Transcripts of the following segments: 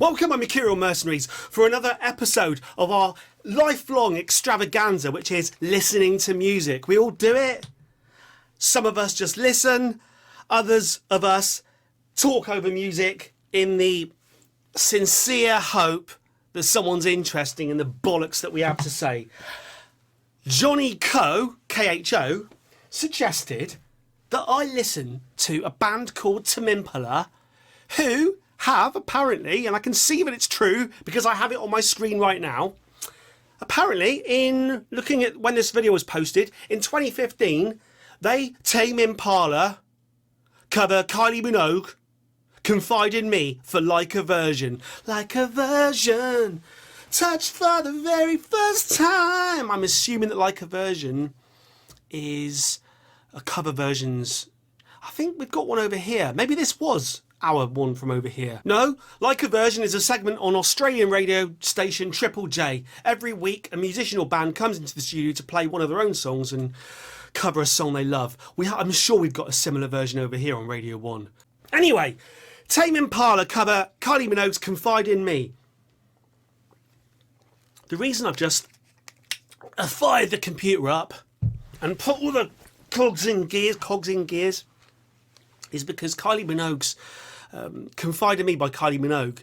Welcome, my Mercurial mercenaries, for another episode of our lifelong extravaganza, which is listening to music. We all do it. Some of us just listen. Others of us talk over music in the sincere hope that someone's interesting in the bollocks that we have to say. Johnny Coe, K-H-O, suggested that I listen to a band called Tame Impala, who have apparently, and I can see that it's true because I have it on my screen right now, apparently in looking at when this video was posted, in 2015, they, Tame Impala, cover Kylie Minogue, Confide in Me for Like a Virgin. Like a Virgin, touched for the very first time. I'm assuming that Like a Virgin is a cover versions. I think we've got one over here. Maybe this was our one from over here. No, Like a Virgin is a segment on Australian radio station Triple J. Every week a musician or band comes into the studio to play one of their own songs and cover a song they love. I'm sure we've got a similar version over here on Radio 1. Anyway, Tame Impala cover Kylie Minogue's Confide in Me. The reason I've just fired the computer up and put all the cogs in gears is because Kylie Minogue's Confide in Me by Kylie Minogue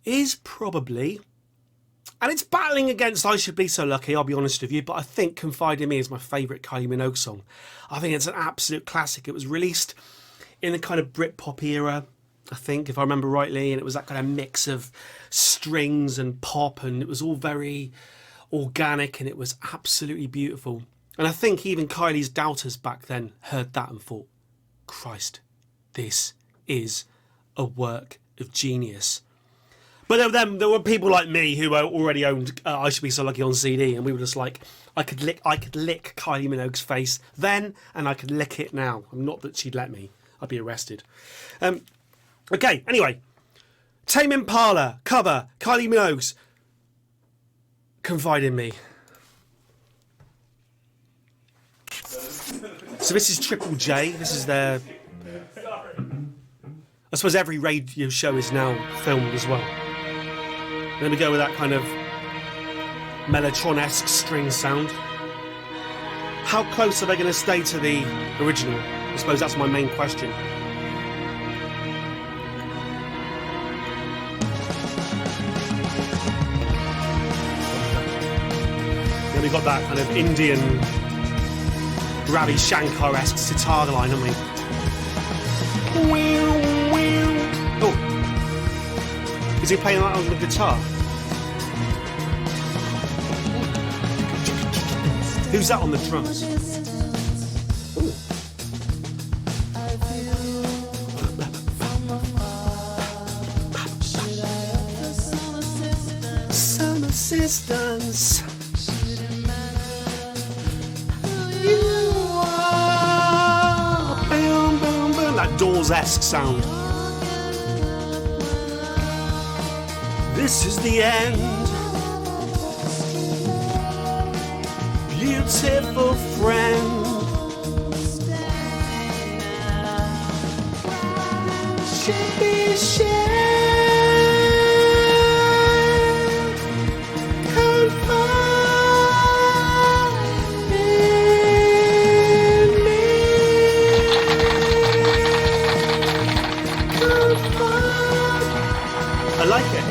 is probably, and it's battling against I Should Be So Lucky, I'll be honest with you, but I think Confide in Me is my favourite Kylie Minogue song. I think it's an absolute classic. It was released in the kind of Britpop era, I think, if I remember rightly, and it was that kind of mix of strings and pop, and it was all very organic, and it was absolutely beautiful. And I think even Kylie's doubters back then heard that and thought, Christ, this is a work of genius. But there were people like me who already owned I Should Be So Lucky on CD, and we were just like, I could lick Kylie Minogue's face then, and I could lick it now. Not that she'd let me. I'd be arrested. Okay, anyway. Tame Impala cover Kylie Minogue's Confide in Me. So this is Triple J. This is their... I suppose every radio show is now filmed as well. Then we go with that kind of Mellotron-esque string sound. How close are they going to stay to the original? I suppose that's my main question. Then we've got that kind of Indian Ravi Shankar-esque sitar line, haven't we? Oh, is he playing that on the guitar? Who's that on the drums? Ooh. Some assistance. That Doors-esque sound. This is the end. Beautiful friend. Should be shared. I like it.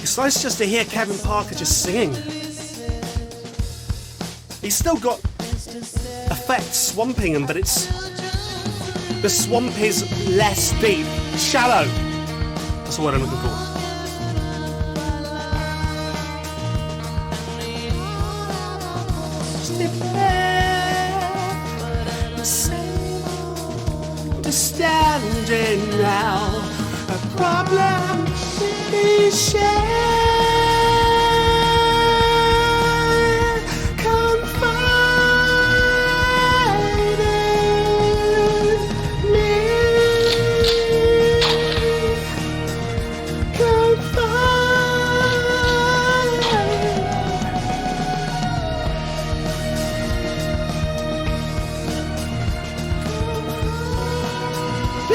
It's nice just to hear Kevin Parker just singing. He's still got effects swamping him, but the swamp is less deep, shallow. That's the word I'm looking for. Understanding now, a problem should be shared. Confide in me. Confide.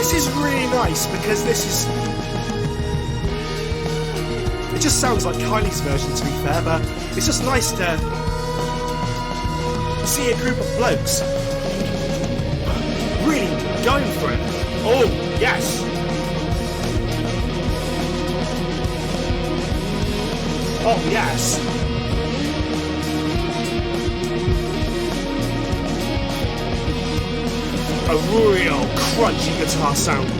This is really nice because it just sounds like Kylie's version, to be fair, but it's just nice to see a group of blokes really going for it. Oh, yes. Oh, yes. A real crunchy guitar sound.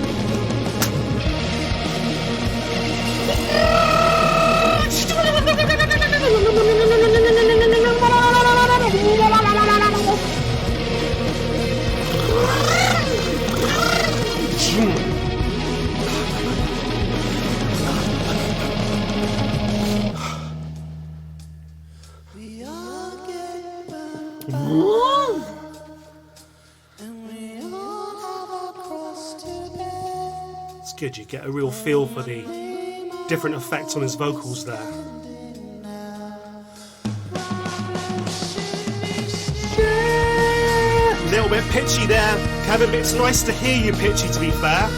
It's good, you get a real feel for the different effects on his vocals there. A little bit pitchy there, Kevin, but it's nice to hear you pitchy, to be fair.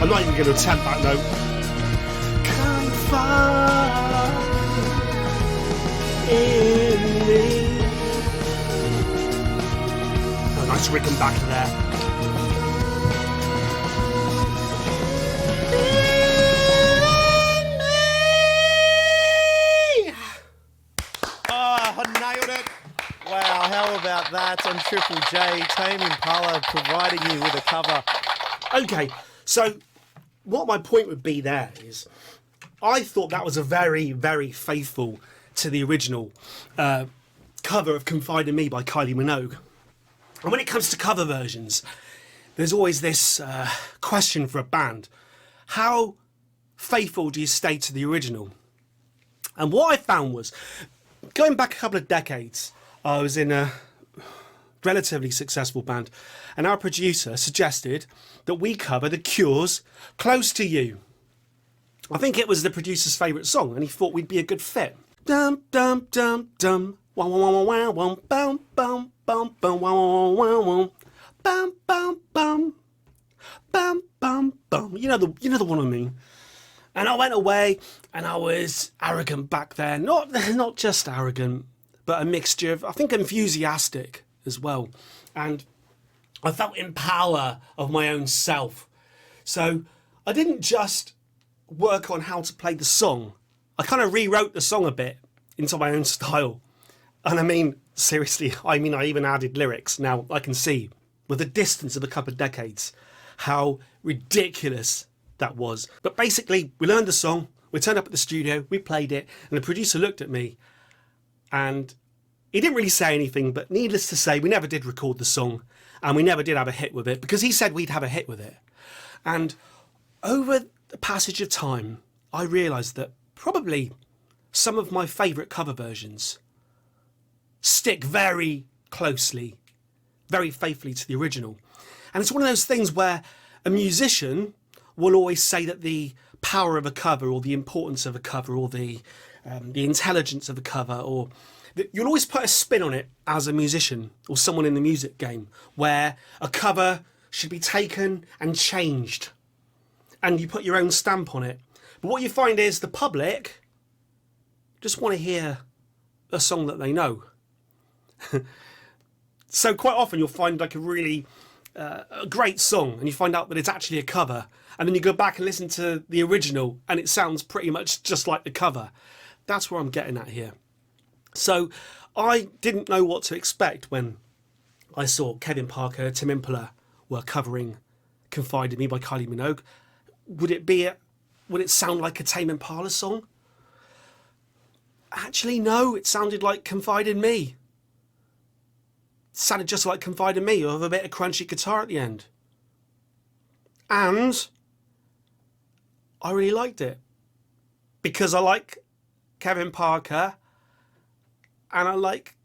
I'm not even going to attempt that note. Confide in me. Oh, nice Rickenbacker there. Oh, I nailed it. Wow, how about that on Triple J? Tame Impala providing you with a cover. Okay, so what my point would be there is I thought that was a very, very faithful to the original cover of Confide in Me by Kylie Minogue. And when it comes to cover versions, there's always this question for a band. How faithful do you stay to the original? And what I found was, going back a couple of decades, I was in a relatively successful band, and our producer suggested that we cover The Cure's Close to You. I think it was the producer's favourite song, and he thought we'd be a good fit. Dum dum dum dum, wah wah wah wah wah, bum bum bum bum, wah wah wah wah, bum bum bum, bum bum bum. You know the one I mean. And I went away, and I was arrogant back then. Not just arrogant, but a mixture of, I think, enthusiastic as well. And I felt in power of my own self. So I didn't just work on how to play the song. I kind of rewrote the song a bit into my own style. And I mean, seriously, I even added lyrics. Now, I can see, with the distance of a couple of decades, how ridiculous that was. But basically, we learned the song, we turned up at the studio, we played it, and the producer looked at me, and he didn't really say anything, but needless to say, we never did record the song, and we never did have a hit with it, because he said we'd have a hit with it. And over the passage of time, I realised that probably some of my favourite cover versions stick very closely, very faithfully to the original. And it's one of those things where a musician will always say that the power of a cover, or the importance of a cover, or the intelligence of a cover, or you'll always put a spin on it as a musician or someone in the music game, where a cover should be taken and changed, and you put your own stamp on it. But what you find is the public just want to hear a song that they know. So quite often you'll find like a really a great song, and you find out that it's actually a cover, and then you go back and listen to the original and it sounds pretty much just like the cover. That's where I'm getting at here. So I didn't know what to expect when I saw Kevin Parker, Tame Impala were covering Confide in Me by Kylie Minogue. Would it sound like a Tame Impala song? Actually, no, it sounded like Confide in Me. It sounded just like Confide in Me, with a bit of crunchy guitar at the end. And I really liked it, because I like Kevin Parker and I like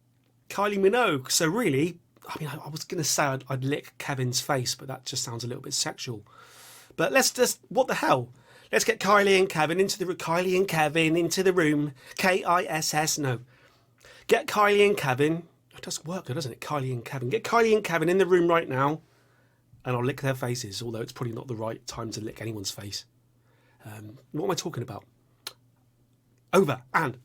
Kylie Minogue. So really, I mean, I was going to say I'd lick Kevin's face, but that just sounds a little bit sexual. But let's just, what the hell? Let's get Kylie and Kevin into the room. Kylie and Kevin into the room. Kiss, no. Get Kylie and Kevin. It does work, doesn't it? Kylie and Kevin. Get Kylie and Kevin in the room right now, and I'll lick their faces, although it's probably not the right time to lick anyone's face. What am I talking about? Over and